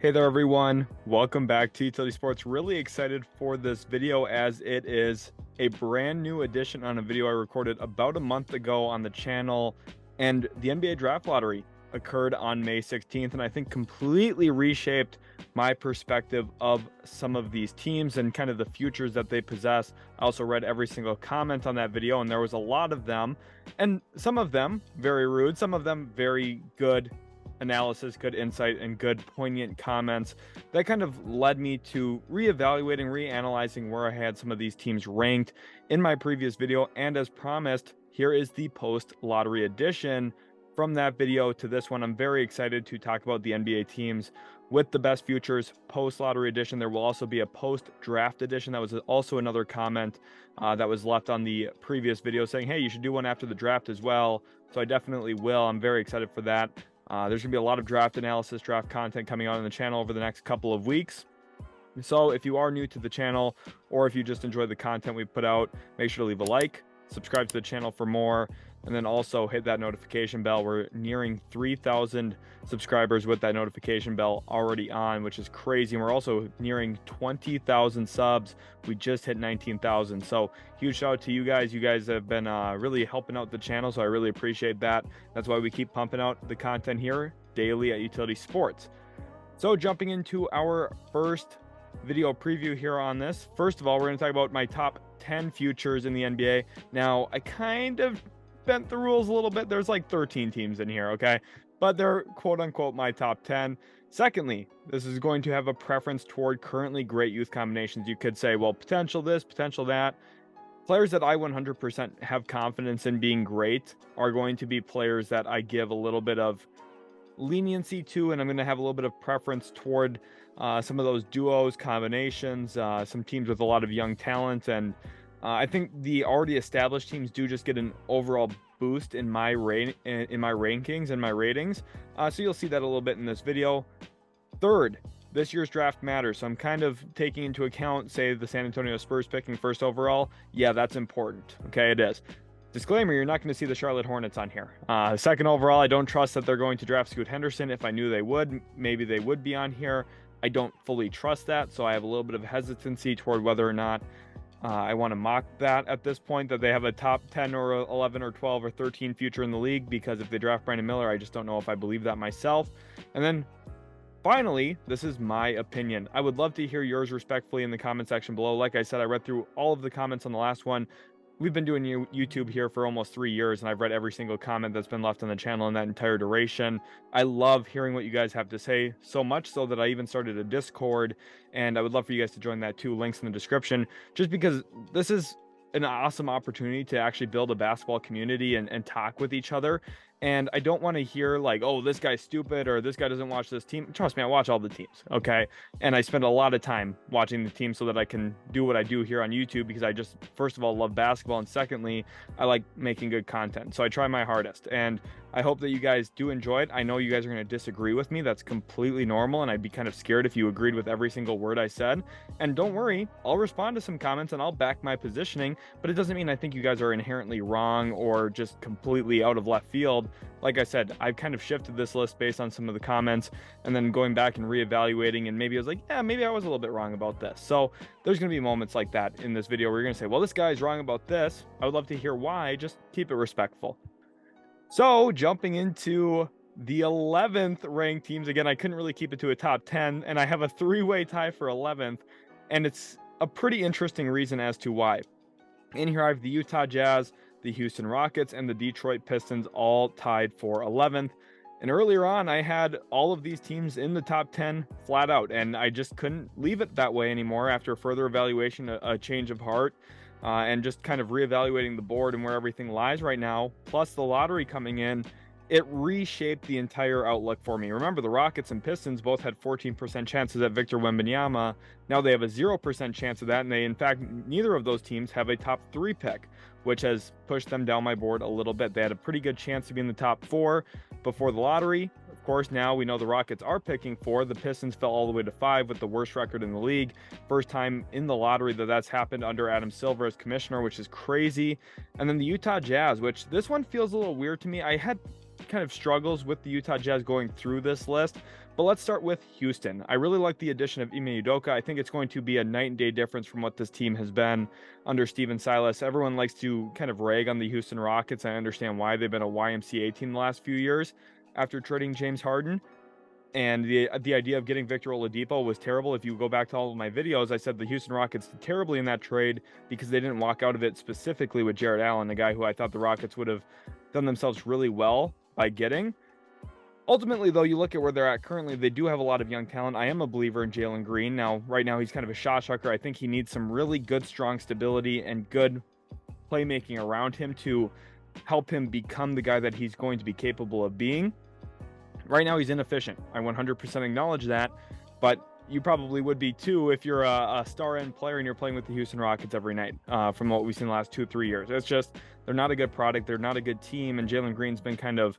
Hey there everyone, welcome back to Utility Sports. Really excited for this video as it is a brand new edition on a video I recorded about a month ago on the channel, and the NBA draft lottery occurred on May 16th and I think completely reshaped my perspective of some of these teams and kind of the futures that they possess. I also read every single comment on that video and there was a lot of them, and some of them very rude, some of them very good analysis, good insight, and good poignant comments that kind of led me to reevaluating, reanalyzing where I had some of these teams ranked in my previous video. And as promised, here is the post-lottery edition from that video to this one. I'm very excited to talk about the NBA teams with the best futures post-lottery edition. There will also be a post-draft edition. That was also another comment that was left on the previous video saying, hey, you should do one after the draft as well. So I definitely will. I'm very excited for that. There's going to be a lot of draft analysis, draft content coming out on the channel over the next couple of weeks. So if you are new to the channel, or if you just enjoy the content we put out, make sure to leave a like, subscribe to the channel for more, and then also hit that notification bell. We're nearing 3,000 subscribers with that notification bell already on, which is crazy. And we're also nearing 20,000 subs. We just hit 19,000. So huge shout out to you guys. You guys have been really helping out the channel, so I really appreciate that. That's why we keep pumping out the content here daily at Utility Sports. So jumping into our first video preview here on this. First of all, we're going to talk about my top 10 futures in the NBA. Now, I kind of bent the rules a little bit. There's like 13 teams in here, okay? But they're quote unquote my top 10. Secondly, this is going to have a preference toward currently great youth combinations. You could say, well, potential this, potential that. Players that I 100% have confidence in being great are going to be players that I give a little bit of leniency to, and I'm going to have a little bit of preference toward some of those duos, combinations, some teams with a lot of young talent. And I think the already established teams do just get an overall boost in my rankings and my ratings. So you'll see that a little bit in this video. Third, this year's draft matters. So I'm kind of taking into account, say, the San Antonio Spurs picking first overall. Yeah, that's important. Okay, it is. Disclaimer, you're not going to see the Charlotte Hornets on here. Second overall, I don't trust that they're going to draft Scoot Henderson. If I knew they would, maybe they would be on here. I don't fully trust that, so I have a little bit of hesitancy toward whether or not I want to mock that at this point, that they have a top 10 or 11 or 12 or 13 future in the league, because if they draft Brandon Miller, I just don't know if I believe that myself. And then finally, this is my opinion. I would love to hear yours respectfully in the comment section below. Like I said, I read through all of the comments on the last one. We've been doing YouTube here for almost 3 years, and I've read every single comment that's been left on the channel in that entire duration. I love hearing what you guys have to say, so much so that I even started a Discord, and I would love for you guys to join that too. Links in the description, just because this is an awesome opportunity to actually build a basketball community and talk with each other. And I don't want to hear like, oh, this guy's stupid or this guy doesn't watch this team. Trust me, I watch all the teams, okay? And I spend a lot of time watching the team so that I can do what I do here on YouTube, because I just, first of all, love basketball, and secondly, I like making good content. So I try my hardest, and I hope that you guys do enjoy it. I know you guys are going to disagree with me. That's completely normal, and I'd be kind of scared if you agreed with every single word I said. And don't worry, I'll respond to some comments and I'll back my positioning, but it doesn't mean I think you guys are inherently wrong or just completely out of left field. Like I said, I've kind of shifted this list based on some of the comments and then going back and reevaluating, and maybe I was like, yeah, maybe I was a little bit wrong about this. So there's going to be moments like that in this video where you're going to say, well, this guy's wrong about this. I would love to hear why. Just keep it respectful. So jumping into the 11th ranked teams, again, I couldn't really keep it to a top 10, and I have a 3-way tie for 11th, and it's a pretty interesting reason as to why. In here, I have the Utah Jazz, the Houston Rockets, and the Detroit Pistons all tied for 11th. And earlier on, I had all of these teams in the top 10 flat out, and I just couldn't leave it that way anymore after further evaluation, a change of heart, and just kind of reevaluating the board and where everything lies right now, plus the lottery coming in. It reshaped the entire outlook for me. Remember, the Rockets and Pistons both had 14% chances at Victor Wembanyama. Now they have a 0% chance of that, and they, in fact, neither of those teams have a top 3 pick, which has pushed them down my board a little bit. They had a pretty good chance to be in the top 4 before the lottery. Of course, now we know the Rockets are picking 4. The Pistons fell all the way to 5 with the worst record in the league. First time in the lottery that's happened under Adam Silver as commissioner, which is crazy. And then the Utah Jazz, which this one feels a little weird to me. I had kind of struggles with the Utah Jazz going through this list. But let's start with Houston. I really like the addition of Ime Udoka. I think it's going to be a night and day difference from what this team has been under Steven Silas. Everyone likes to kind of rag on the Houston Rockets. I understand why. They've been a YMCA team the last few years after trading James Harden. And the idea of getting Victor Oladipo was terrible. If you go back to all of my videos, I said the Houston Rockets did terribly in that trade because they didn't walk out of it specifically with Jarrett Allen, a guy who I thought the Rockets would have done themselves really well by getting. Ultimately, though, you look at where they're at currently, they do have a lot of young talent. I am a believer in Jalen Green. Now, right now, he's kind of a shot chucker. I think he needs some really good, strong stability and good playmaking around him to help him become the guy that he's going to be capable of being. Right now, he's inefficient. I 100% acknowledge that, but you probably would be too if you're a star-end player and you're playing with the Houston Rockets every night from what we've seen the last 2-3 years. It's just, they're not a good product. They're not a good team, and Jalen Green's been kind of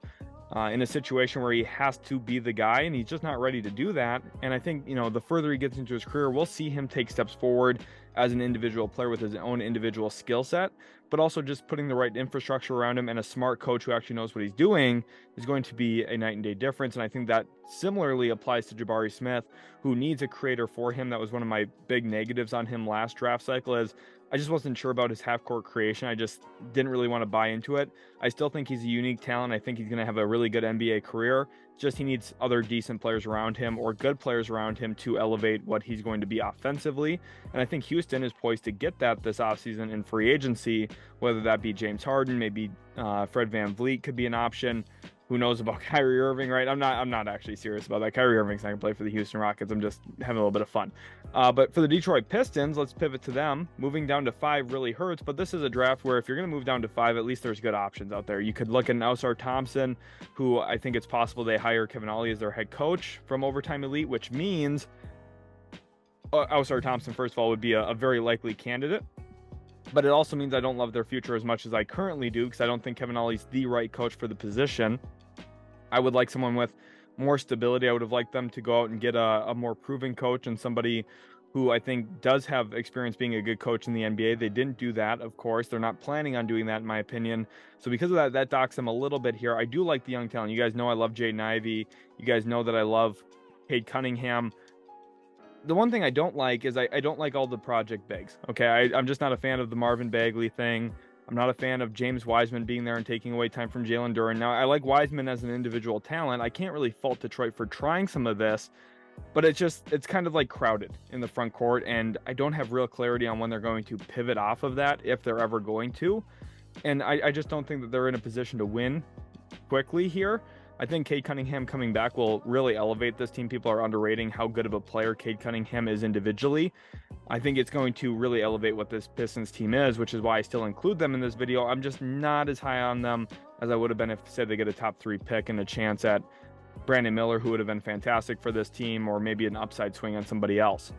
in a situation where he has to be the guy, and he's just not ready to do that. And I think, the further he gets into his career, we'll see him take steps forward as an individual player with his own individual skill set, but also just putting the right infrastructure around him and a smart coach who actually knows what he's doing is going to be a night and day difference. And I think that similarly applies to Jabari Smith, who needs a creator for him. That was one of my big negatives on him last draft cycle, is I just wasn't sure about his half-court creation. I just didn't really want to buy into it. I still think he's a unique talent. I think he's going to have a really good NBA career. Just he needs other decent players around him or good players around him to elevate what he's going to be offensively. And I think Houston is poised to get that this offseason in free agency, whether that be James Harden, maybe Fred VanVleet could be an option. Who knows about Kyrie Irving, right? I'm not actually serious about that. Kyrie Irving's not going to play for the Houston Rockets. I'm just having a little bit of fun. But for the Detroit Pistons, let's pivot to them. Moving down to 5 really hurts, but this is a draft where if you're going to move down to 5, at least there's good options out there. You could look at Ausar Thompson, who I think it's possible they hire Kevin Ollie as their head coach from Overtime Elite, which means Ausar Thompson, first of all, would be a very likely candidate. But it also means I don't love their future as much as I currently do, because I don't think Kevin Ollie's the right coach for the position. I would like someone with more stability. I would have liked them to go out and get a more proven coach and somebody who I think does have experience being a good coach in the NBA. They didn't do that, of course. They're not planning on doing that, in my opinion. So because of that, that docks them a little bit here. I do like the young talent. You guys know I love Jaden Ivey. You guys know that I love Cade Cunningham. The one thing I don't like is I don't like all the project bigs. Okay, I'm just not a fan of the Marvin Bagley thing. I'm not a fan of James Wiseman being there and taking away time from Jalen Duren. Now, I like Wiseman as an individual talent. I can't really fault Detroit for trying some of this, but it's kind of like crowded in the front court, and I don't have real clarity on when they're going to pivot off of that, if they're ever going to. And I just don't think that they're in a position to win quickly here. I think Cade Cunningham coming back will really elevate this team. People are underrating how good of a player Cade Cunningham is individually. I think it's going to really elevate what this Pistons team is, which is why I still include them in this video. I'm just not as high on them as I would have been if, say, they get a top 3 pick and a chance at Brandon Miller, who would have been fantastic for this team, or maybe an upside swing on somebody else.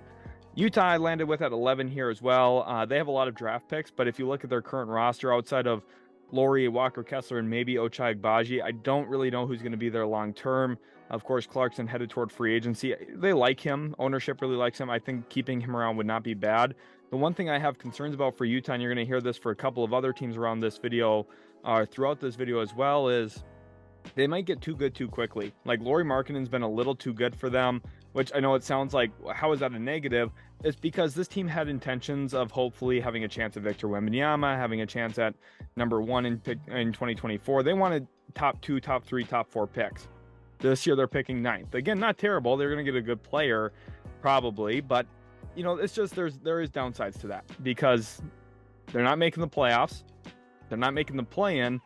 Utah I landed with at 11 here as well. They have a lot of draft picks, but if you look at their current roster outside of Laurie, Walker Kessler, and maybe Ochai Agbaji, I don't really know who's going to be there long term. Of course, Clarkson headed toward free agency. They like him. Ownership really likes him. I think keeping him around would not be bad. The one thing I have concerns about for Utah, and you're going to hear this for a couple of other teams around this video, throughout this video as well, is they might get too good too quickly. Like Lauri Markkanen's been a little too good for them, which I know it sounds like, how is that a negative? It's because this team had intentions of hopefully having a chance at Victor Wembanyama, having a chance at number 1 in 2024. They wanted top 2, top 3, top 4 picks. This year they're picking 9th. Again, not terrible. They're going to get a good player probably, but it's just there is downsides to that because they're not making the playoffs. They're not making the play-in,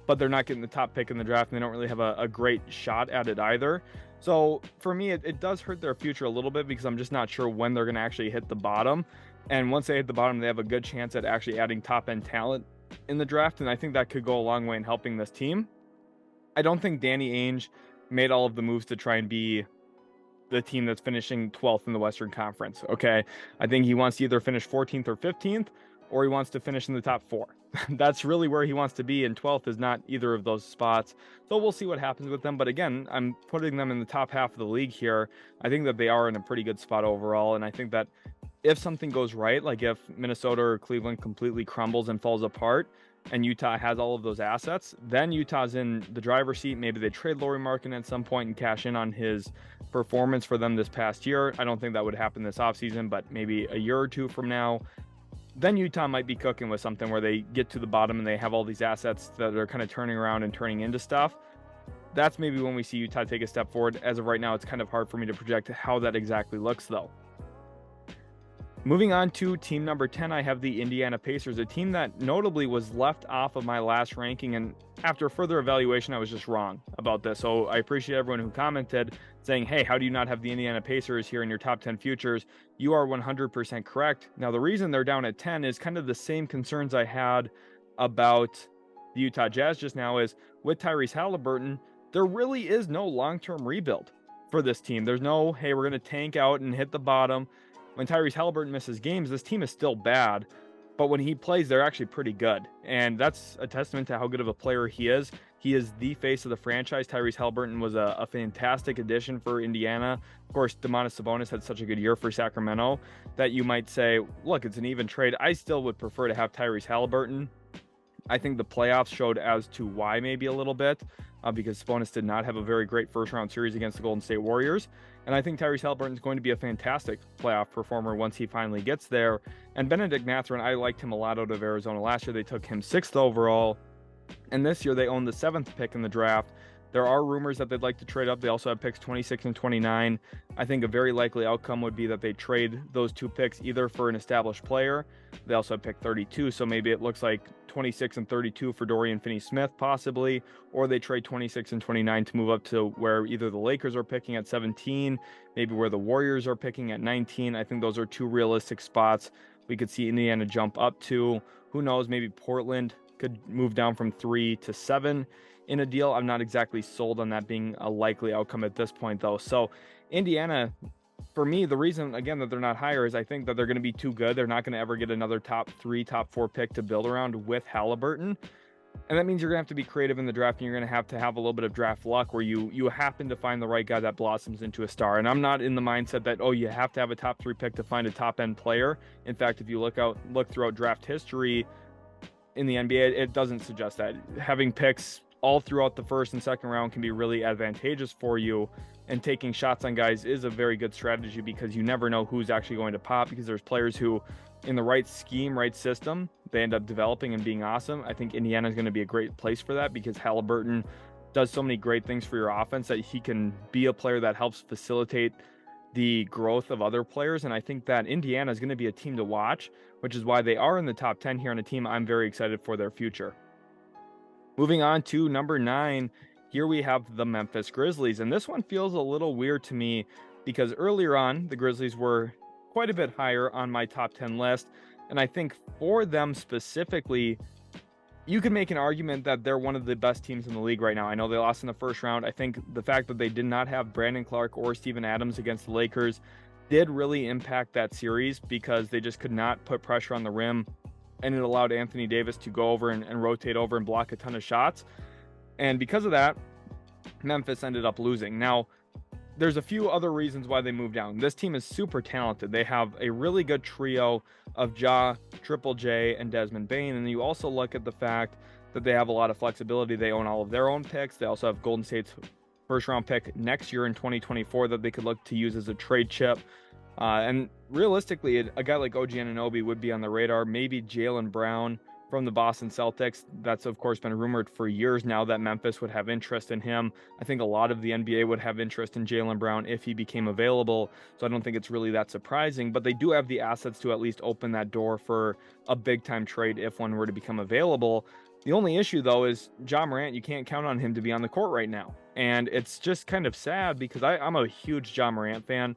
but they're not getting the top pick in the draft, and they don't really have a great shot at it either. So for me, it does hurt their future a little bit because I'm just not sure when they're going to actually hit the bottom. And once they hit the bottom, they have a good chance at actually adding top-end talent in the draft, and I think that could go a long way in helping this team. I don't think Danny Ainge made all of the moves to try and be the team that's finishing 12th in the Western Conference, okay? I think he wants to either finish 14th or 15th, or he wants to finish in the top 4. That's really where he wants to be, and 12th is not either of those spots. So we'll see what happens with them. But again, I'm putting them in the top half of the league here. I think that they are in a pretty good spot overall, and I think that if something goes right, like if Minnesota or Cleveland completely crumbles and falls apart, and Utah has all of those assets, then Utah's in the driver's seat. Maybe they trade Lauri Markkanen at some point and cash in on his performance for them this past year. I don't think that would happen this offseason, but maybe a year or two from now, then Utah might be cooking with something where they get to the bottom and they have all these assets that are kind of turning around and turning into stuff. That's maybe when we see Utah take a step forward. As of right now, it's kind of hard for me to project how that exactly looks, though. Moving on to team number 10, I have the Indiana Pacers, a team that notably was left off of my last ranking, and after further evaluation, I was just wrong about this. So I appreciate everyone who commented saying, hey, how do you not have the Indiana Pacers here in your top 10 futures? You are 100% correct. Now, the reason they're down at 10 is kind of the same concerns I had about the Utah Jazz just now. Is with Tyrese Halliburton, there really is no long-term rebuild for this team. There's no, hey, we're going to tank out and hit the bottom. When Tyrese Halliburton misses games, this team is still bad, but when he plays, they're actually pretty good. And that's a testament to how good of a player he is. He is the face of the franchise. Tyrese Halliburton was a fantastic addition for Indiana. Of course, Domantas Sabonis had such a good year for Sacramento that you might say, look, it's an even trade. I still would prefer to have Tyrese Halliburton. I think the playoffs showed as to why maybe a little bit, because Sabonis did not have a very great first-round series against the Golden State Warriors. And I think Tyrese Halliburton is going to be a fantastic playoff performer once he finally gets there. And Benedict Mathurin, I liked him a lot out of Arizona. Last year, they took him 6th overall. And this year, they own the 7th pick in the draft. There are rumors that they'd like to trade up. They also have picks 26 and 29. I think a very likely outcome would be that they trade those 2 picks either for an established player. They also have pick 32, so maybe it looks like 26 and 32 for Dorian Finney-Smith possibly, or they trade 26 and 29 to move up to where either the Lakers are picking at 17, maybe where the Warriors are picking at 19. I think those are 2 realistic spots we could see Indiana jump up to. Who knows, maybe Portland could move down from 3 to 7 in a deal. I'm not exactly sold on that being a likely outcome at this point, though. So Indiana, for me, the reason, again, that they're not higher is I think that they're going to be too good. They're not going to ever get another top 3, top 4 pick to build around with Halliburton. And that means you're going to have to be creative in the draft, and you're going to have a little bit of draft luck where you happen to find the right guy that blossoms into a star. And I'm not in the mindset that, oh, you have to have a top 3 pick to find a top-end player. In fact, if you look throughout draft history in the NBA, it doesn't suggest that. Having picks all throughout the first and second round can be really advantageous for you, and taking shots on guys is a very good strategy because you never know who's actually going to pop, because there's players who, in the right scheme, right system, they end up developing and being awesome. I think Indiana is going to be a great place for that because Halliburton does so many great things for your offense that he can be a player that helps facilitate the growth of other players. And I think that Indiana is going to be a team to watch, which is why they are in the top 10 here, on a team I'm very excited for their future. Moving on to number 9, here we have the Memphis Grizzlies. And this one feels a little weird to me because earlier on, the Grizzlies were quite a bit higher on my top 10 list. And I think for them specifically, you could make an argument that they're one of the best teams in the league right now. I know they lost in the first round. I think the fact that they did not have Brandon Clark or Steven Adams against the Lakers did really impact that series because they just could not put pressure on the rim. And it allowed Anthony Davis to go over and rotate over and block a ton of shots. And because of that, Memphis ended up losing. Now, there's a few other reasons why they moved down. This team is super talented. They have a really good trio of Ja, Triple J, and Desmond Bane. And you also look at the fact that they have a lot of flexibility. They own all of their own picks. They also have Golden State's first-round pick next year in 2024 that they could look to use as a trade chip. And realistically, a guy like OG Anunoby would be on the radar. Maybe Jaylen Brown from the Boston Celtics. That's, of course, been rumored for years now that Memphis would have interest in him. I think a lot of the NBA would have interest in Jaylen Brown if he became available. So I don't think it's really that surprising. But they do have the assets to at least open that door for a big-time trade if one were to become available. The only issue, though, is Ja Morant. You can't count on him to be on the court right now. And it's just kind of sad because I'm a huge Ja Morant fan.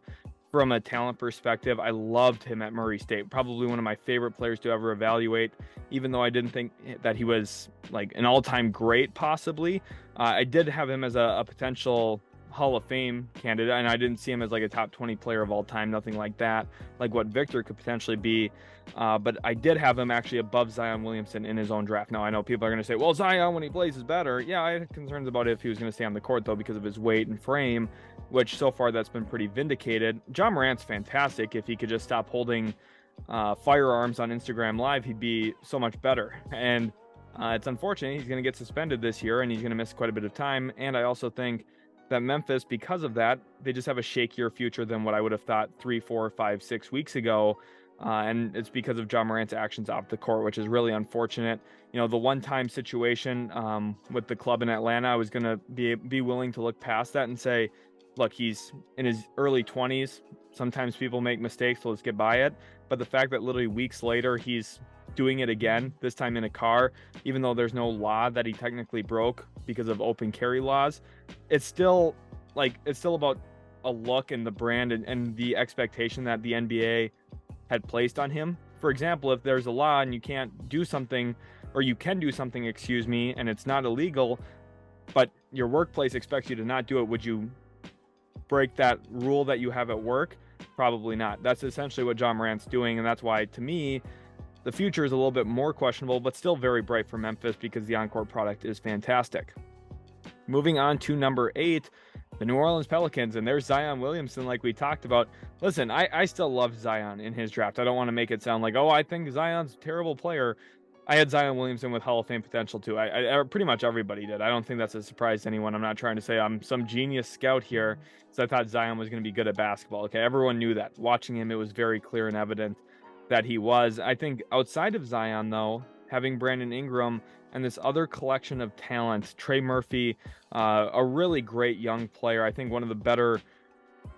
From a talent perspective, I loved him at Murray State. Probably one of my favorite players to ever evaluate, even though I didn't think that he was like an all-time great, possibly. I did have him as a potential Hall of Fame candidate, and I didn't see him as like a top 20 player of all time, nothing like that, like what Victor could potentially be. But I did have him actually above Zion Williamson in his own draft. Now, I know people are going to say, well, Zion, when he plays, is better. Yeah, I had concerns about if he was going to stay on the court, though, because of his weight and frame, which so far that's been pretty vindicated. Ja Morant's fantastic. If he could just stop holding firearms on Instagram Live, he'd be so much better. And It's unfortunate he's going to get suspended this year, and he's going to miss quite a bit of time. And I also think that Memphis, because of that, they just have a shakier future than what I would have thought 3, 4, 5, 6 weeks ago. And it's because of Ja Morant's actions off the court, which is really unfortunate. You know, the one-time situation with the club in Atlanta, I was going to be willing to look past that and say, look, he's in his early 20s. Sometimes people make mistakes, so let's get by it. But the fact that literally weeks later he's doing it again, this time in a car, even though there's no law that he technically broke because of open carry laws, it's still about a look and the brand and the expectation that the NBA had placed on him. For example, if there's a law and you can't do something, or you can do something, excuse me, and it's not illegal, but your workplace expects you to not do it, would you break that rule that you have at work? Probably not. That's essentially what Ja Morant's doing, and that's why, to me, the future is a little bit more questionable, but still very bright for Memphis because the on-court product is fantastic. Moving on to number 8, the New Orleans Pelicans, and there's Zion Williamson, like we talked about. Listen, I still love Zion in his draft. I don't want to make it sound like, oh, I think Zion's a terrible player. I had Zion Williamson with Hall of Fame potential too. I pretty much everybody did. I don't think that's a surprise to anyone. I'm not trying to say I'm some genius scout here, so I thought Zion was going to be good at basketball. Okay, everyone knew that. Watching him, it was very clear and evident that he was. I think outside of Zion, though, having Brandon Ingram and this other collection of talent, Trey Murphy, a really great young player. I think one of the better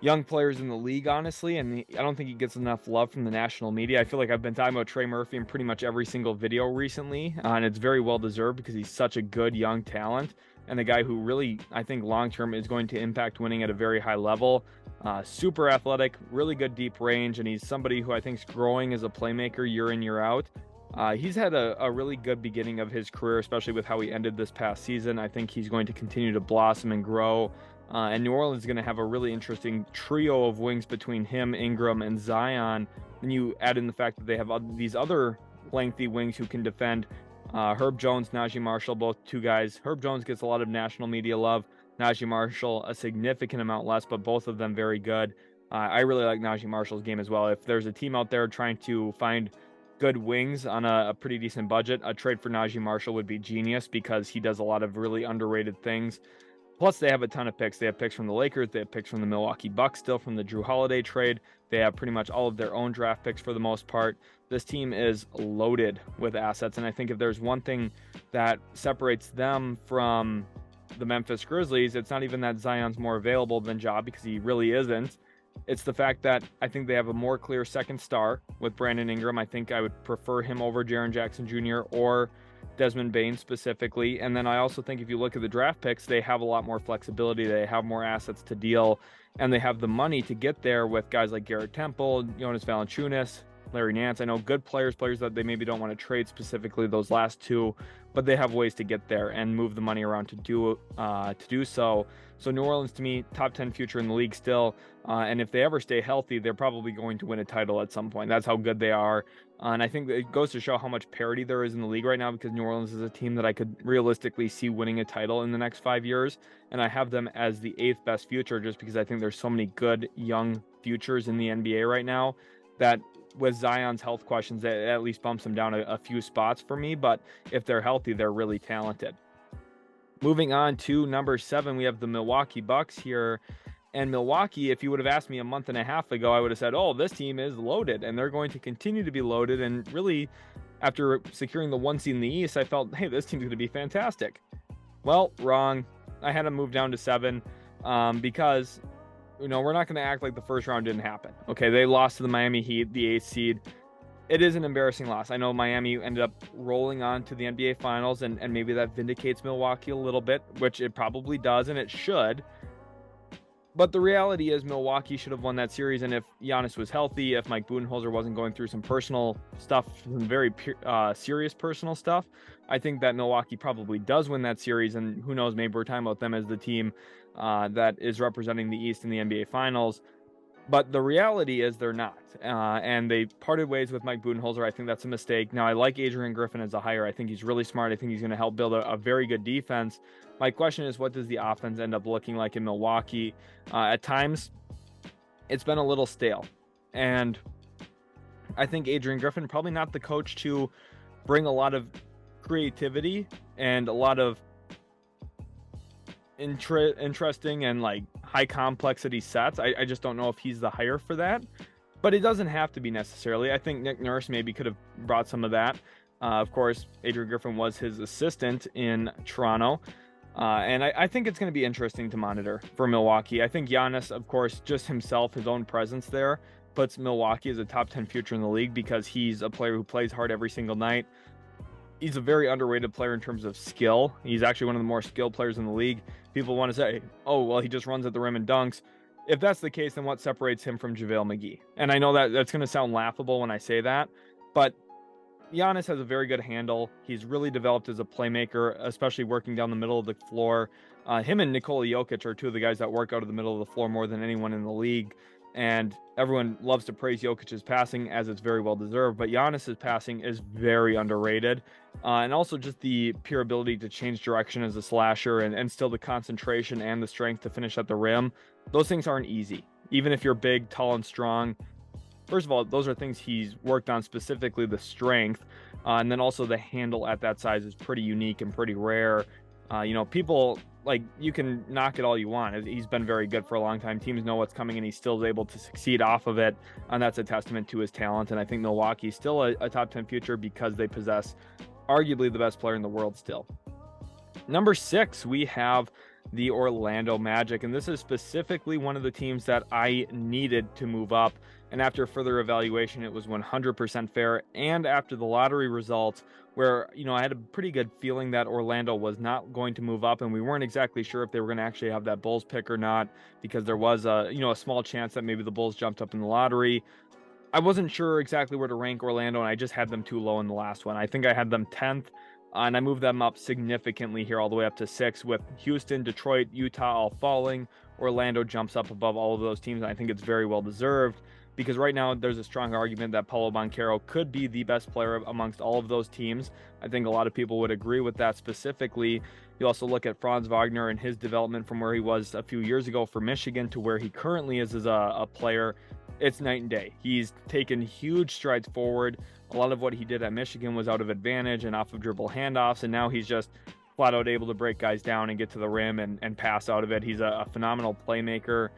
young players in the league, honestly, and I don't think he gets enough love from the national media. I feel like I've been talking about Trey Murphy in pretty much every single video recently, and it's very well deserved because he's such a good young talent and a guy who really, I think, long-term is going to impact winning at a very high level. Super athletic, really good deep range, and he's somebody who I think is growing as a playmaker year in, year out. He's had a really good beginning of his career, especially with how he ended this past season. I think he's going to continue to blossom and grow. And New Orleans is going to have a really interesting trio of wings between him, Ingram, and Zion. Then you add in the fact that they have these other lengthy wings who can defend. Herb Jones, Najee Marshall, both two guys. Herb Jones gets a lot of national media love. Najee Marshall, a significant amount less, but both of them very good. I really like Najee Marshall's game as well. If there's a team out there trying to find good wings on a pretty decent budget, a trade for Najee Marshall would be genius because he does a lot of really underrated things. Plus, they have a ton of picks. They have picks from the Lakers. They have picks from the Milwaukee Bucks still from the Drew Holiday trade. They have pretty much all of their own draft picks for the most part. This team is loaded with assets, and I think if there's one thing that separates them from the Memphis Grizzlies, it's not even that Zion's more available than Ja, because he really isn't. It's the fact that I think they have a more clear second star with Brandon Ingram. I think I would prefer him over Jaren Jackson Jr. or Desmond Bane specifically. And then I also think if you look at the draft picks, they have a lot more flexibility. They have more assets to deal, and they have the money to get there with guys like Garrett Temple, Jonas Valanciunas, Larry Nance. I know good players that they maybe don't want to trade, specifically those last two, but they have ways to get there and move the money around to do so. So New Orleans, to me, top 10 future in the league still. And if they ever stay healthy, they're probably going to win a title at some point. That's how good they are. And I think it goes to show how much parity there is in the league right now, because New Orleans is a team that I could realistically see winning a title in the next 5 years. And I have them as the 8th best future just because I think there's so many good young futures in the NBA right now that with Zion's health questions, that at least bumps them down a few spots for me. But if they're healthy, they're really talented. Moving on to number 7, we have the Milwaukee Bucks here. And Milwaukee, if you would have asked me a month and a half ago, I would have said, oh, this team is loaded, and they're going to continue to be loaded. And really, after securing the 1 seed in the East, I felt, hey, this team's going to be fantastic. Well, wrong. I had to move down to 7 because, we're not going to act like the first round didn't happen. Okay, they lost to the Miami Heat, the 8th seed. It is an embarrassing loss. I know Miami ended up rolling on to the NBA Finals, and maybe that vindicates Milwaukee a little bit, which it probably does, and it should. But the reality is Milwaukee should have won that series, and if Giannis was healthy, if Mike Budenholzer wasn't going through some personal stuff, some very serious personal stuff, I think that Milwaukee probably does win that series, and who knows, maybe we're talking about them as the team that is representing the East in the NBA Finals. But the reality is they're not, and they parted ways with Mike Budenholzer. I think that's a mistake. Now, I like Adrian Griffin as a hire. I think he's really smart. I think he's going to help build a very good defense. My question is, what does the offense end up looking like in Milwaukee? At times, it's been a little stale, and I think Adrian Griffin, probably not the coach to bring a lot of creativity and a lot of interesting and like high complexity sets. I just don't know if he's the hire for that, but it doesn't have to be necessarily. I think Nick Nurse maybe could have brought some of that. Of course, Adrian Griffin was his assistant in Toronto. And I think it's going to be interesting to monitor for Milwaukee. I think Giannis, of course, just himself, his own presence there, puts Milwaukee as a top 10 future in the league because he's a player who plays hard every single night. He's a very underrated player in terms of skill. He's actually one of the more skilled players in the league. People want to say, oh, well, he just runs at the rim and dunks. If that's the case, then what separates him from JaVale McGee? And I know that that's going to sound laughable when I say that, but Giannis has a very good handle. He's really developed as a playmaker, especially working down the middle of the floor. Him and Nikola Jokic are two of the guys that work out of the middle of the floor more than anyone in the league. And everyone loves to praise Jokic's passing, as it's very well deserved, but Giannis's passing is very underrated. And also just the pure ability to change direction as a slasher and still the concentration and the strength to finish at the rim. Those things aren't easy. Even if you're big, tall, and strong, first of all, those are things he's worked on, specifically the strength. And then also the handle at that size is pretty unique and pretty rare. People, like, you can knock it all you want. He's been very good for a long time. Teams know what's coming and he still is able to succeed off of it. And that's a testament to his talent. And I think Milwaukee's still a top 10 future because they possess arguably the best player in the world still. Number 6, we have the Orlando Magic. And this is specifically one of the teams that I needed to move up. And after further evaluation, it was 100% fair. And after the lottery results, where, I had a pretty good feeling that Orlando was not going to move up, and we weren't exactly sure if they were going to actually have that Bulls pick or not, because there was a small chance that maybe the Bulls jumped up in the lottery. I wasn't sure exactly where to rank Orlando, and I just had them too low in the last one. I think I had them 10th, and I moved them up significantly here, all the way up to 6, with Houston, Detroit, Utah all falling. Orlando jumps up above all of those teams, and I think it's very well deserved. Because right now there's a strong argument that Paolo Banchero could be the best player amongst all of those teams. I think a lot of people would agree with that specifically. You also look at Franz Wagner and his development from where he was a few years ago for Michigan to where he currently is as a player. It's night and day. He's taken huge strides forward. A lot of what he did at Michigan was out of advantage and off of dribble handoffs, and now he's just flat out able to break guys down and get to the rim and pass out of it. He's a phenomenal playmaker.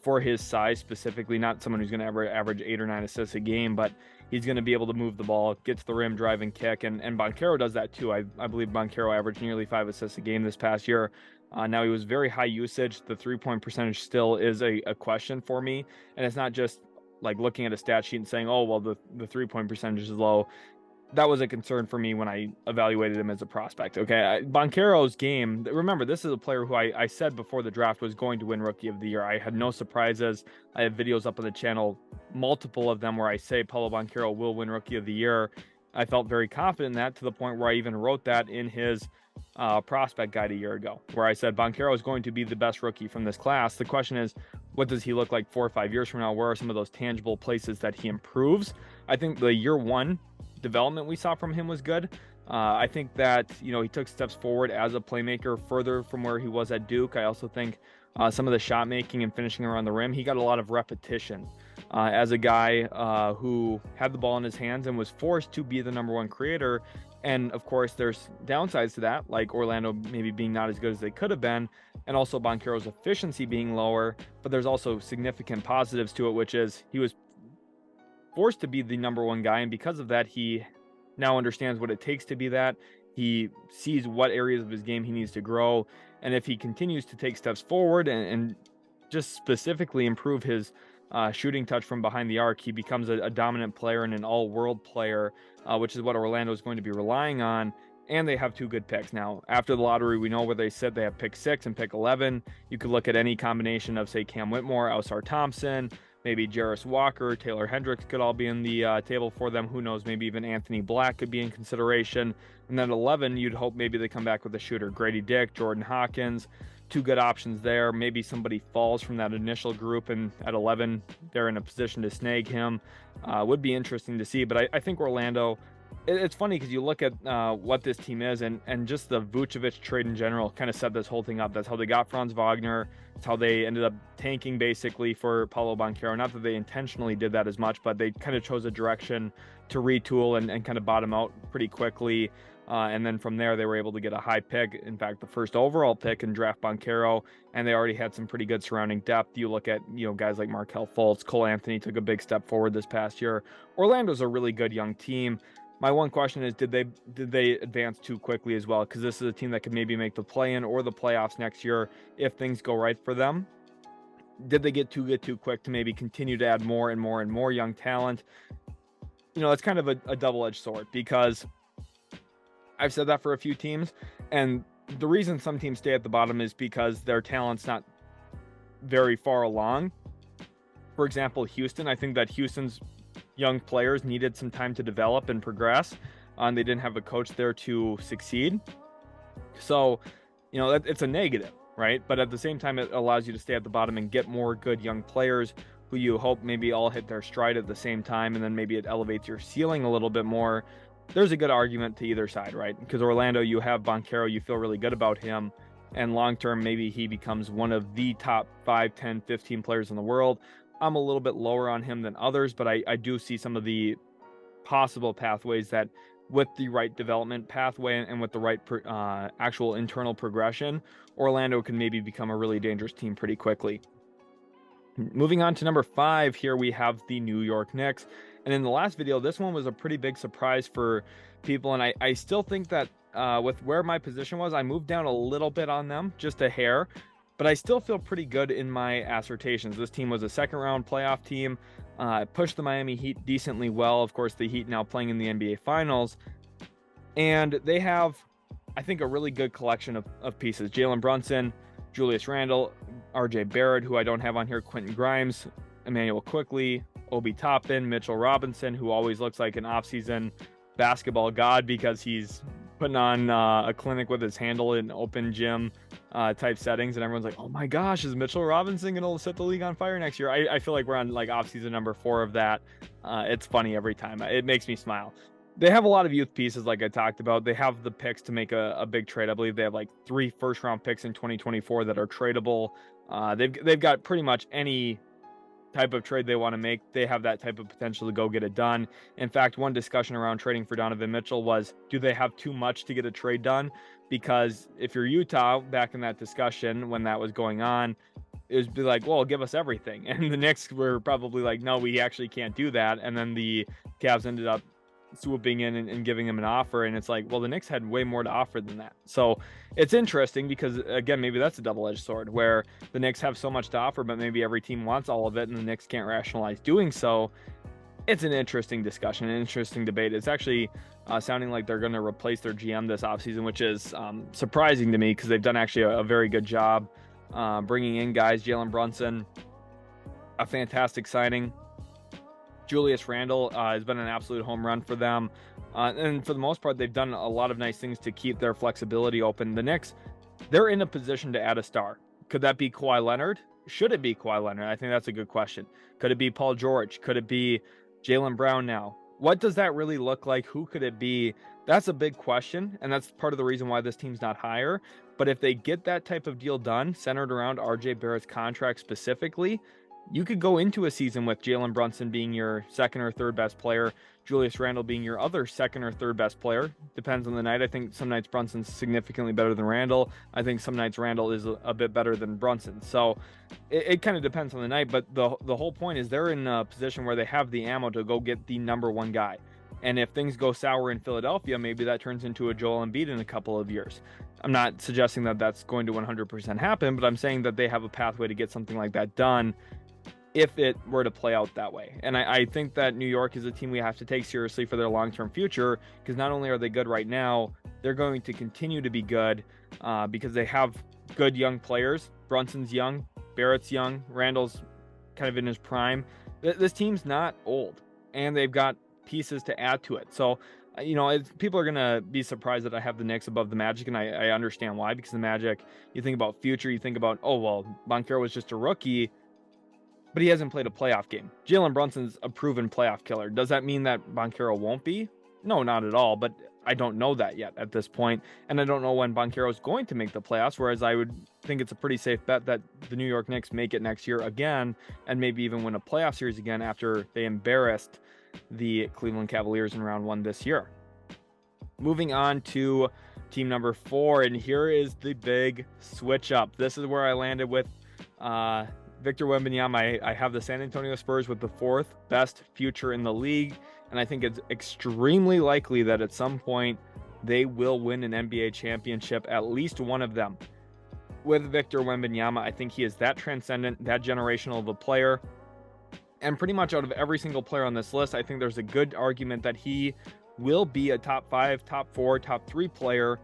For his size specifically, not someone who's going to average 8 or 9 assists a game, but he's going to be able to move the ball, get to the rim, drive and kick, and Banchero does that too. I believe Banchero averaged nearly 5 assists a game this past year. Now, he was very high usage. The 3-point percentage still is a question for me, and it's not just like looking at a stat sheet and saying, oh, well, the 3-point percentage is low. That was a concern for me when I evaluated him as a prospect. Okay, Banchero's game, remember, this is a player who I said before the draft was going to win Rookie of the Year. I had no surprises. I have videos up on the channel, multiple of them, where I say Paolo Banchero will win Rookie of the Year. I felt very confident in that, to the point where I even wrote that in his prospect guide a year ago, where I said Banchero is going to be the best rookie from this class. The question is, what does he look like 4 or 5 years from now? Where are some of those tangible places that he improves? I think the year 1 development we saw from him was good. I think that he took steps forward as a playmaker further from where he was at Duke. I also think some of the shot making and finishing around the rim, he got a lot of repetition as a guy who had the ball in his hands and was forced to be the number 1 creator. And of course there's downsides to that, like Orlando maybe being not as good as they could have been, and also Banchero's efficiency being lower. But there's also significant positives to it, which is he was forced to be the number 1 guy, and because of that, he now understands what it takes to be that. He sees what areas of his game he needs to grow, and if he continues to take steps forward and just specifically improve his shooting touch from behind the arc, he becomes a dominant player and an all-world player, which is what Orlando is going to be relying on. And they have 2 good picks now. After the lottery, we know where they sit. They have pick 6 and pick 11. You could look at any combination of, say, Cam Whitmore, Ausar Thompson, maybe Jarris Walker, Taylor Hendricks could all be in the table for them. Who knows? Maybe even Anthony Black could be in consideration. And then at 11, you'd hope maybe they come back with a shooter. Grady Dick, Jordan Hawkins, 2 good options there. Maybe somebody falls from that initial group, and at 11, they're in a position to snag him. Would be interesting to see. But I think Orlando, it's funny because you look at what this team is, and just the Vucevic trade in general kind of set this whole thing up. That's how they got Franz Wagner. It's how they ended up tanking basically for Paolo Banchero. Not that they intentionally did that as much, but they kind of chose a direction to retool and kind of bottom out pretty quickly. And then from there, they were able to get a high pick. In fact, the first overall pick and draft Banchero, and they already had some pretty good surrounding depth. You look at, guys like Markelle Fultz, Cole Anthony took a big step forward this past year. Orlando's a really good young team. My one question is, did they advance too quickly as well? Because this is a team that could maybe make the play-in or the playoffs next year if things go right for them. Did they get too good too quick to maybe continue to add more and more and more young talent? It's kind of a double-edged sword, because I've said that for a few teams, and the reason some teams stay at the bottom is because their talent's not very far along. For example, Houston, I think that Houston's young players needed some time to develop and progress, and they didn't have a coach there to succeed. So, it's a negative, right? But at the same time, it allows you to stay at the bottom and get more good young players who you hope maybe all hit their stride at the same time, and then maybe it elevates your ceiling a little bit more. There's a good argument to either side, right? Because Orlando, you have Banchero, you feel really good about him, and long-term, maybe he becomes one of the top 5, 10, 15 players in the world. I'm a little bit lower on him than others, but I do see some of the possible pathways that with the right development pathway and with the right actual internal progression, Orlando can maybe become a really dangerous team pretty quickly. Moving on to number 5, here we have the New York Knicks. And in the last video, this one was a pretty big surprise for people. And I still think that with where my position was, I moved down a little bit on them, just a hair. But I still feel pretty good in my assertions. This team was a second-round playoff team. Pushed the Miami Heat decently well. Of course, the Heat now playing in the NBA Finals. And they have, I think, a really good collection of pieces. Jalen Brunson, Julius Randle, RJ Barrett, who I don't have on here, Quentin Grimes, Emmanuel Quickley, Obi Toppin, Mitchell Robinson, who always looks like an offseason basketball god because he's putting on a clinic with his handle in open gym type settings, and everyone's like, oh my gosh, is Mitchell Robinson gonna set the league on fire next year? I feel like we're on like offseason number 4 of that. It's funny every time. It makes me smile. They have a lot of youth pieces, like I talked about. They have the picks to make a big trade. I believe they have like 3 first-round picks in 2024 that are tradable. They've got pretty much any type of trade they want to make. They have that type of potential to go get it done. In fact, one discussion around trading for Donovan Mitchell was, do they have too much to get a trade done? Because if you're Utah, back in that discussion when that was going on, it would be like, well, give us everything. And the Knicks were probably like, no, we actually can't do that. And then the Cavs ended up swooping in and giving him an offer, and it's like, well, the Knicks had way more to offer than that. So it's interesting because, again, maybe that's a double-edged sword where the Knicks have so much to offer, but maybe every team wants all of it and the Knicks can't rationalize doing so. It's an interesting discussion, an interesting debate. It's actually sounding like they're going to replace their GM this offseason, which is surprising to me because they've done actually a very good job bringing in guys. Jalen Brunson, a fantastic signing. Julius Randle has been an absolute home run for them. And for the most part, they've done a lot of nice things to keep their flexibility open. The Knicks, they're in a position to add a star. Could that be Kawhi Leonard? Should it be Kawhi Leonard? I think that's a good question. Could it be Paul George? Could it be Jaylen Brown now? What does that really look like? Who could it be? That's a big question, and that's part of the reason why this team's not higher. But if they get that type of deal done, centered around RJ Barrett's contract specifically, you could go into a season with Jalen Brunson being your second or third best player, Julius Randle being your other second or third best player. Depends on the night. I think some nights Brunson's significantly better than Randle. I think some nights Randle is a bit better than Brunson. So it kind of depends on the night. But the whole point is they're in a position where they have the ammo to go get the number 1 guy. And if things go sour in Philadelphia, maybe that turns into a Joel Embiid in a couple of years. I'm not suggesting that that's going to 100% happen, but I'm saying that they have a pathway to get something like that done if it were to play out that way. And I think that New York is a team we have to take seriously for their long-term future, because not only are they good right now, they're going to continue to be good because they have good young players. Brunson's young, Barrett's young, Randall's kind of in his prime. This team's not old, and they've got pieces to add to it. So, people are going to be surprised that I have the Knicks above the Magic, and I understand why, because the Magic, you think about future, you think about, oh, well, Banchero was just a rookie, but he hasn't played a playoff game. Jalen Brunson's a proven playoff killer. Does that mean that Banchero won't be? No, not at all, but I don't know that yet at this point, and I don't know when Banchero is going to make the playoffs, whereas I would think it's a pretty safe bet that the New York Knicks make it next year again, and maybe even win a playoff series again after they embarrassed the Cleveland Cavaliers in round 1 this year. Moving on to team number 4, and here is the big switch up. This is where I landed with Victor Wembanyama. I have the San Antonio Spurs with the 4th best future in the league, and I think it's extremely likely that at some point they will win an NBA championship, at least one of them. With Victor Wembanyama, I think he is that transcendent, that generational of a player. And pretty much out of every single player on this list, I think there's a good argument that he will be a top 5, top 4, top 3 player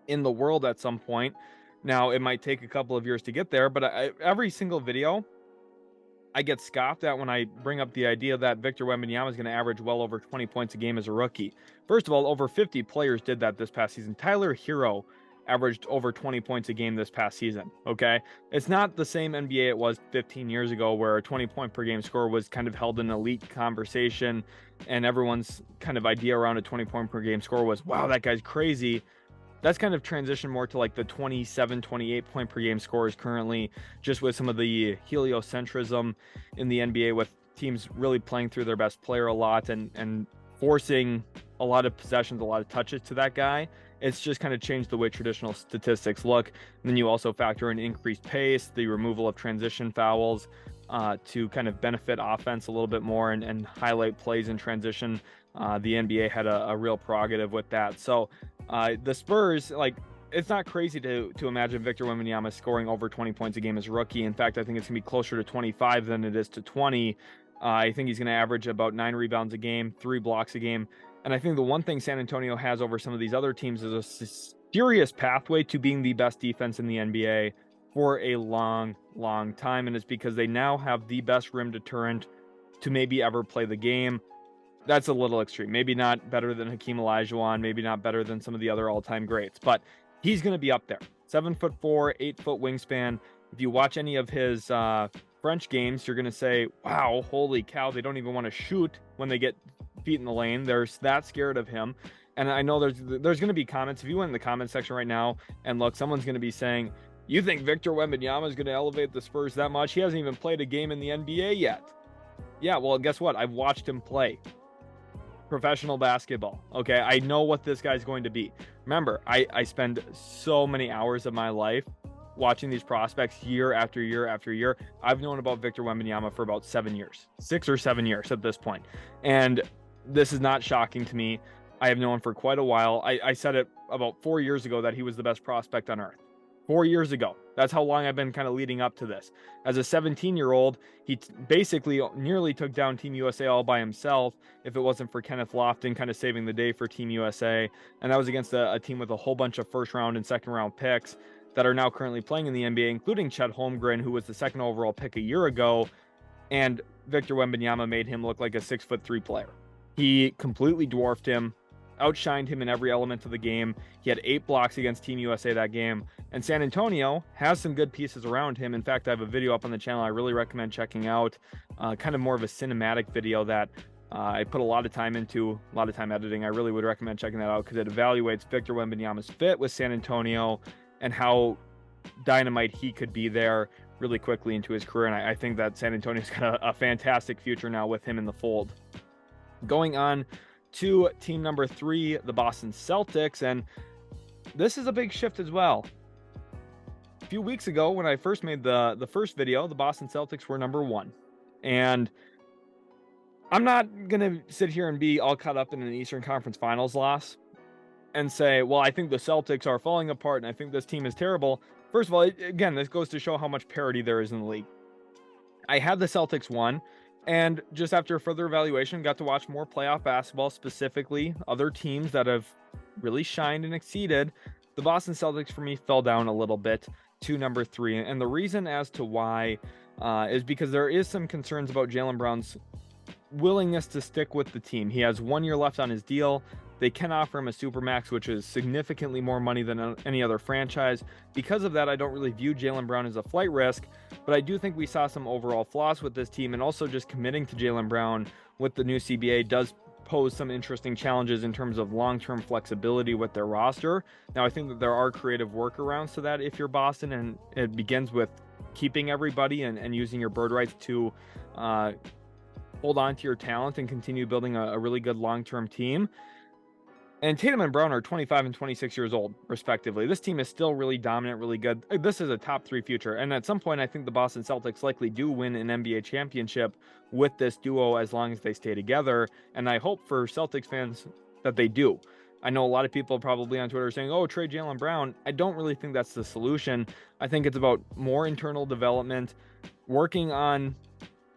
in the world at some point. Now, it might take a couple of years to get there, but every single video, I get scoffed at when I bring up the idea that Victor Wembanyama is going to average well over 20 points a game as a rookie. First of all, over 50 players did that this past season. Tyler Hero averaged over 20 points a game this past season, okay? It's not the same NBA it was 15 years ago where a 20-point per game score was kind of held in elite conversation, and everyone's kind of idea around a 20-point per game score was, wow, that guy's crazy. That's kind of transitioned more to like the 27, 28 point per game scores currently, just with some of the heliocentrism in the NBA, with teams really playing through their best player a lot and forcing a lot of possessions, a lot of touches to that guy. It's just kind of changed the way traditional statistics look. And then you also factor in increased pace, the removal of transition fouls to kind of benefit offense a little bit more and highlight plays in transition. The NBA had a real prerogative with that. So the Spurs, like, it's not crazy to imagine Victor Wembanyama scoring over 20 points a game as a rookie. In fact, I think it's going to be closer to 25 than it is to 20. I think he's going to average about 9 rebounds a game, 3 blocks a game. And I think the one thing San Antonio has over some of these other teams is a serious pathway to being the best defense in the NBA for a long, long time. And it's because they now have the best rim deterrent to maybe ever play the game. That's a little extreme. Maybe not better than Hakeem Olajuwon, maybe not better than some of the other all-time greats, but he's going to be up there. 7'4", 8-foot wingspan. If you watch any of his French games, you're going to say, wow, holy cow, they don't even want to shoot when they get feet in the lane. They're that scared of him. And I know there's going to be comments. If you went in the comment section right now and look, someone's going to be saying, you think Victor Wembanyama is going to elevate the Spurs that much? He hasn't even played a game in the NBA yet. Yeah, well, guess what? I've watched him play professional basketball. Okay, I know what this guy's going to be. Remember, I spend so many hours of my life watching these prospects year after year after year. I've known about Victor Wembanyama for about 7 years, 6 or 7 years at this point. And this is not shocking to me. I have known him for quite a while. I said it about 4 years ago that he was the best prospect on earth. 4 years ago. That's how long I've been kind of leading up to this. As a 17-year-old, he basically nearly took down Team USA all by himself if it wasn't for Kenneth Lofton kind of saving the day for Team USA. And that was against a team with a whole bunch of first-round and second-round picks that are now currently playing in the NBA, including Chet Holmgren, who was the second overall pick a year ago. And Victor Wembanyama made him look like a 6'3" player. He completely dwarfed him, outshined him in every element of the game. He had 8 blocks against Team USA that game. And San Antonio has some good pieces around him. In fact, I have a video up on the channel I really recommend checking out. Kind of more of a cinematic video that I put a lot of time into, a lot of time editing. I really would recommend checking that out because it evaluates Victor Wembanyama's fit with San Antonio and how dynamite he could be there really quickly into his career. And I think that San Antonio's got a fantastic future now with him in the fold. Going on to team number 3, the Boston Celtics, and this is a big shift as well. A few weeks ago, when I first made the first video, the Boston Celtics were number 1, and I'm not gonna sit here and be all caught up in an Eastern Conference Finals loss and say, well, I think the Celtics are falling apart and I think this team is terrible. First of all, again, this goes to show how much parity there is in the league. I had the Celtics 1. And just after further evaluation, got to watch more playoff basketball, specifically other teams that have really shined and exceeded. The Boston Celtics, for me, fell down a little bit to number 3. And the reason as to why is because there is some concerns about Jaylen Brown's willingness to stick with the team. He has 1 year left on his deal. They can offer him a supermax, which is significantly more money than any other franchise. Because of that, I don't really view Jaylen Brown as a flight risk, but I do think we saw some overall flaws with this team, and also just committing to Jaylen Brown with the new CBA does pose some interesting challenges in terms of long-term flexibility with their roster. Now, I think that there are creative workarounds to that if you're Boston, and it begins with keeping everybody and using your bird rights to hold on to your talent and continue building a really good long-term team. And Tatum and Brown are 25 and 26 years old, respectively. This team is still really dominant, really good. This is a top 3 future. And at some point, I think the Boston Celtics likely do win an NBA championship with this duo as long as they stay together. And I hope for Celtics fans that they do. I know a lot of people probably on Twitter saying, oh, trade Jaylen Brown. I don't really think that's the solution. I think it's about more internal development, working on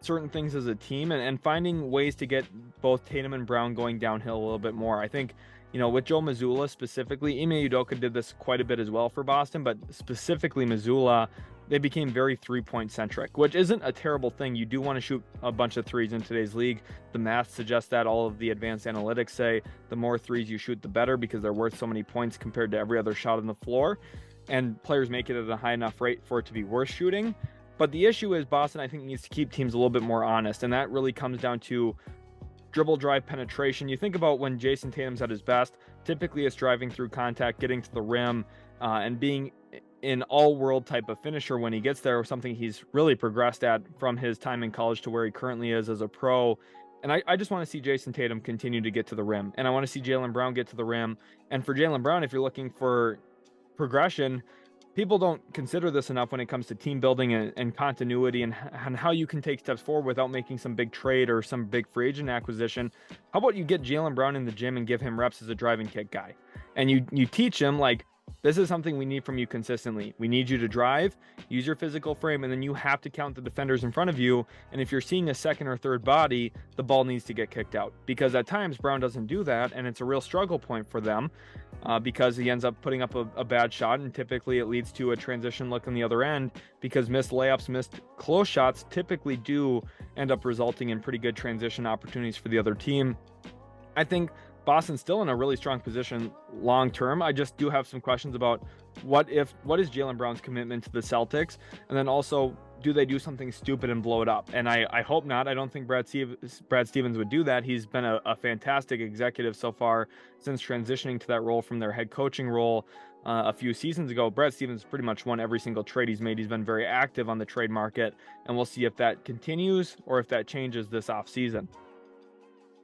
certain things as a team, and finding ways to get both Tatum and Brown going downhill a little bit more. I think, with Joe Mazzulla specifically, Ime Udoka did this quite a bit as well for Boston, but specifically Mazzulla, they became very three-point centric, which isn't a terrible thing. You do want to shoot a bunch of threes in today's league. The math suggests that. All of the advanced analytics say the more threes you shoot, the better, because they're worth so many points compared to every other shot on the floor. And players make it at a high enough rate for it to be worth shooting. But the issue is Boston, I think, needs to keep teams a little bit more honest, and that really comes down to dribble drive penetration. You think about when Jason Tatum's at his best, typically it's driving through contact, getting to the rim, and being an all-world type of finisher when he gets there, something he's really progressed at from his time in college to where he currently is as a pro. And I just want to see Jason Tatum continue to get to the rim, and I want to see Jaylen Brown get to the rim. And for Jaylen Brown, if you're looking for progression, people don't consider this enough when it comes to team building and continuity and how you can take steps forward without making some big trade or some big free agent acquisition. How about you get Jaylen Brown in the gym and give him reps as a driving kick guy? And you teach him, like, this is something we need from you consistently. We need you to drive, use your physical frame, and then you have to count the defenders in front of you. And if you're seeing a second or third body, the ball needs to get kicked out. Because at times, Brown doesn't do that, and it's a real struggle point for them because he ends up putting up a bad shot, and typically it leads to a transition look on the other end because missed layups, missed close shots typically do end up resulting in pretty good transition opportunities for the other team. I think Boston's still in a really strong position long term. I just do have some questions about what is Jaylen Brown's commitment to the Celtics, and then also, do they do something stupid and blow it up? And I hope not. I don't think Brad Stevens would do that. He's been a fantastic executive so far since transitioning to that role from their head coaching role a few seasons ago. Brad Stevens pretty much won every single trade he's made. He's been very active on the trade market, and we'll see if that continues or if that changes this offseason.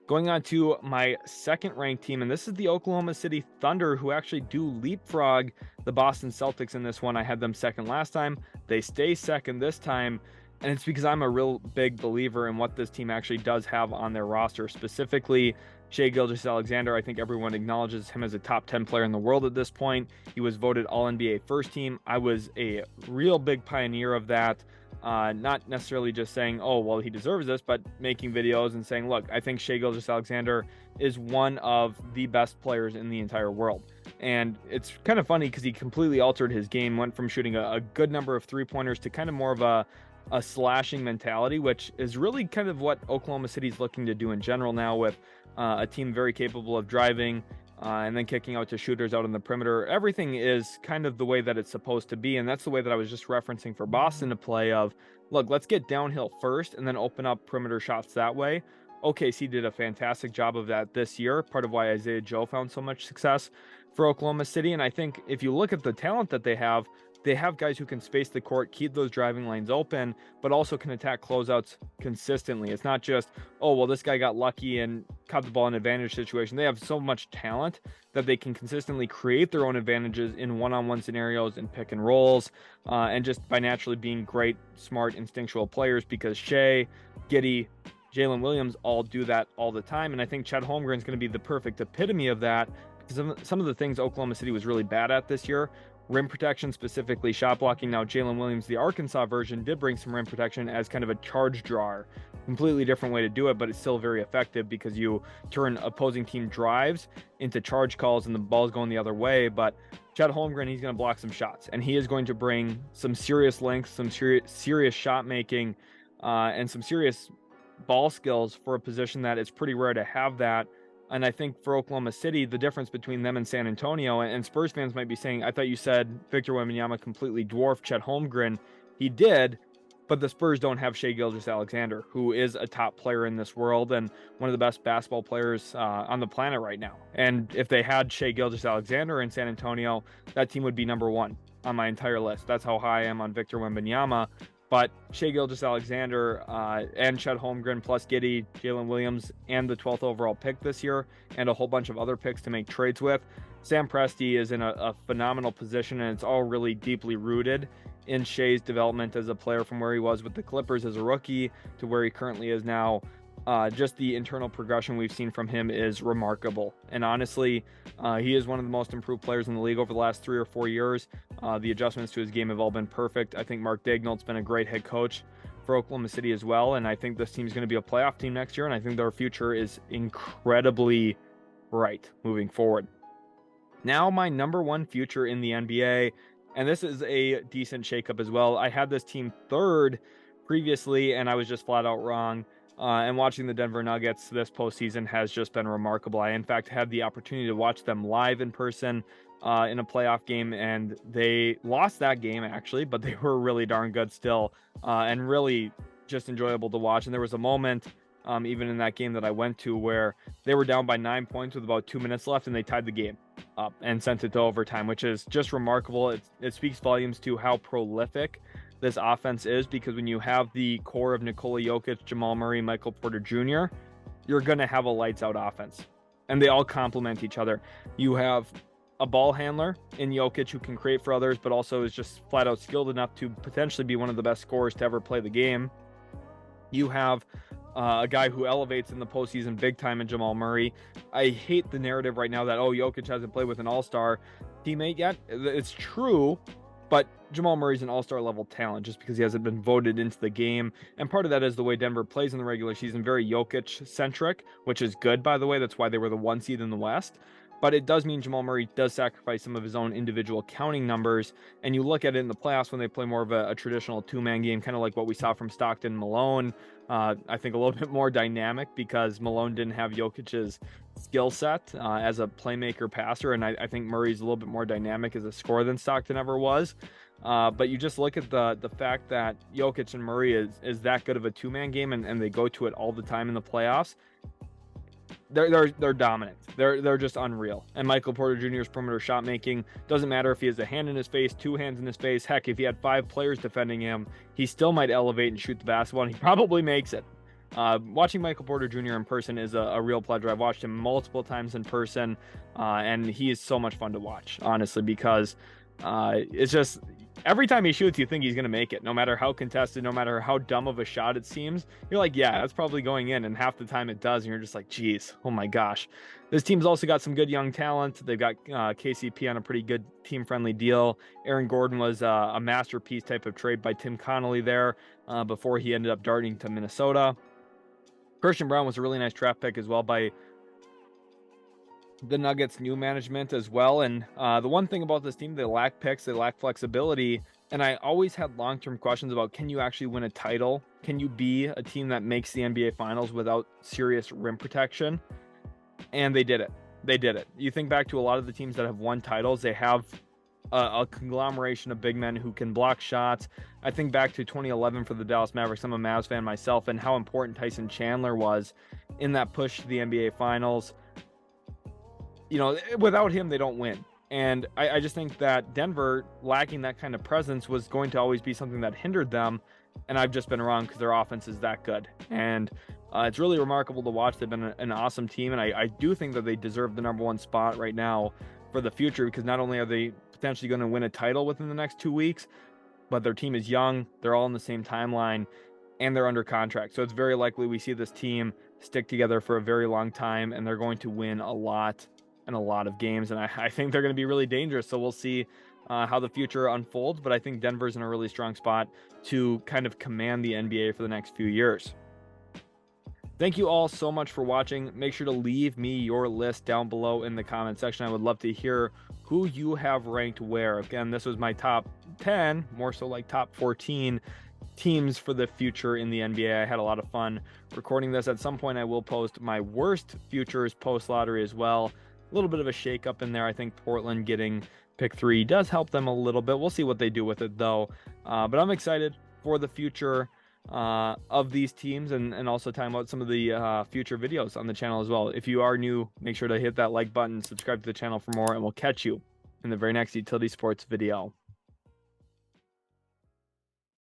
Going on to my second ranked team, and this is the Oklahoma City Thunder, who actually do leapfrog the Boston Celtics in this one. I had them second last time. They stay second this time, and it's because I'm a real big believer in what this team actually does have on their roster. Specifically, Shai Gilgeous-Alexander. I think everyone acknowledges him as a top 10 player in the world at this point. He was voted All-NBA first team. I was a real big pioneer of that. Not necessarily just saying, oh, well, he deserves this, but making videos and saying, look, I think Shai Gilgeous-Alexander is one of the best players in the entire world. And it's kind of funny because he completely altered his game, went from shooting a good number of three-pointers to kind of more of a slashing mentality, which is really kind of what Oklahoma City is looking to do in general now, with a team very capable of driving and then kicking out to shooters out on the perimeter. Everything is kind of the way that it's supposed to be, and that's the way that I was just referencing for Boston to play of, look, let's get downhill first and then open up perimeter shots that way. OKC did a fantastic job of that this year, part of why Isaiah Joe found so much success for Oklahoma City. And I think if you look at the talent that they have guys who can space the court, keep those driving lanes open, but also can attack closeouts consistently. It's not just, oh, well, this guy got lucky and caught the ball in an advantage situation. They have so much talent that they can consistently create their own advantages in one-on-one scenarios and pick and rolls, and just by naturally being great, smart, instinctual players, because Shai, Giddey, Jalen Williams all do that all the time. And I think Chet Holmgren is going to be the perfect epitome of that, because some of the things Oklahoma City was really bad at this year, rim protection, specifically shot blocking. Now, Jalen Williams, the Arkansas version, did bring some rim protection as kind of a charge drawer. Completely different way to do it, but it's still very effective because you turn opposing team drives into charge calls and the ball's going the other way. But Chet Holmgren, he's going to block some shots, and he is going to bring some serious length, some serious shot making, and some serious ball skills for a position that it's pretty rare to have that. And I think for Oklahoma City, the difference between them and San Antonio, and Spurs fans might be saying, I thought you said Victor Wembanyama completely dwarfed Chet Holmgren. He did, but the Spurs don't have Shai Gilgeous-Alexander, who is a top player in this world and one of the best basketball players on the planet right now. And if they had Shai Gilgeous-Alexander in San Antonio, that team would be number one on my entire list. That's how high I am on Victor Wembanyama. But Shai Gilgeous-Alexander and Chet Holmgren plus Giddey, Jalen Williams, and the 12th overall pick this year, and a whole bunch of other picks to make trades with. Sam Presti is in a phenomenal position, and it's all really deeply rooted in Shai's development as a player from where he was with the Clippers as a rookie to where he currently is now. Just the internal progression we've seen from him is remarkable. And honestly, he is one of the most improved players in the league over the last 3 or 4 years. The adjustments to his game have all been perfect. I think Mark Daigneault's been a great head coach for Oklahoma City as well. And I think this team's going to be a playoff team next year. And I think their future is incredibly bright moving forward. Now, my number one future in the NBA, and this is a decent shakeup as well. I had this team third previously, and I was just flat out wrong. And watching the Denver Nuggets this postseason has just been remarkable. I, in fact, had the opportunity to watch them live in person in a playoff game, and they lost that game, actually, but they were really darn good still, and really just enjoyable to watch. And there was a moment, even in that game that I went to, where they were down by 9 points with about 2 minutes left, and they tied the game up and sent it to overtime, which is just remarkable. It speaks volumes to how prolific this offense is, because when you have the core of Nikola Jokic, Jamal Murray, Michael Porter Jr., you're going to have a lights out offense, and they all complement each other. You have a ball handler in Jokic who can create for others, but also is just flat out skilled enough to potentially be one of the best scorers to ever play the game. You have a guy who elevates in the postseason big time in Jamal Murray. I hate the narrative right now that, oh, Jokic hasn't played with an all-star teammate yet. It's true, but Jamal Murray's an all-star level talent just because he hasn't been voted into the game. And part of that is the way Denver plays in the regular season, very Jokic-centric, which is good, by the way. That's why they were the 1 seed in the West. But it does mean Jamal Murray does sacrifice some of his own individual counting numbers. And you look at it in the playoffs when they play more of a traditional two-man game, kind of like what we saw from Stockton and Malone. I think a little bit more dynamic because Malone didn't have Jokic's skill set as a playmaker passer. And I think Murray's a little bit more dynamic as a scorer than Stockton ever was. But you just look at the fact that Jokic and Murray is that good of a two-man game, and they go to it all the time in the playoffs. They're dominant. They're just unreal. And Michael Porter Jr.'s perimeter shot making doesn't matter if he has a hand in his face, 2 hands in his face. Heck, if he had 5 players defending him, he still might elevate and shoot the basketball, and he probably makes it. Watching Michael Porter Jr. in person is a real pleasure. I've watched him multiple times in person, and he is so much fun to watch, honestly, because it's just every time he shoots, you think he's going to make it, no matter how contested, no matter how dumb of a shot it seems. You're like, yeah, that's probably going in, and half the time it does, and you're just like, geez, oh my gosh. This team's also got some good young talent. They've got KCP on a pretty good team-friendly deal. Aaron Gordon was a masterpiece type of trade by Tim Connolly there before he ended up darting to Minnesota. Christian Braun was a really nice draft pick as well by the Nuggets' new management as well. And the one thing about this team, they lack picks, they lack flexibility. And I always had long-term questions about, can you actually win a title? Can you be a team that makes the NBA Finals without serious rim protection? And they did it. They did it. You think back to a lot of the teams that have won titles, they have a conglomeration of big men who can block shots. I think back to 2011 for the Dallas Mavericks. I'm a Mavs fan myself, and how important Tyson Chandler was in that push to the NBA Finals. You know, without him, they don't win. And I just think that Denver lacking that kind of presence was going to always be something that hindered them. And I've just been wrong because their offense is that good. And it's really remarkable to watch. They've been an awesome team. And I do think that they deserve the number 1 spot right now for the future, because not only are they potentially going to win a title within the next 2 weeks, but their team is young. They're all in the same timeline, and they're under contract. So it's very likely we see this team stick together for a very long time, and they're going to win a lot and a lot of games. And I think they're going to be really dangerous. So we'll see how the future unfolds. But I think Denver's in a really strong spot to kind of command the NBA for the next few years. Thank you all so much for watching. Make sure to leave me your list down below in the comment section. I would love to hear who you have ranked where. Again, this was my top 10, more so like top 14 teams for the future in the NBA. I had a lot of fun recording this. At some point, I will post my worst futures post lottery as well. A little bit of a shakeup in there. I think Portland getting pick 3 does help them a little bit. We'll see what they do with it, though. But I'm excited for the future of these teams, and also talking about some of the future videos on the channel as well. If you are new, make sure to hit that like button, subscribe to the channel for more, and we'll catch you in the very next Utility Sports video.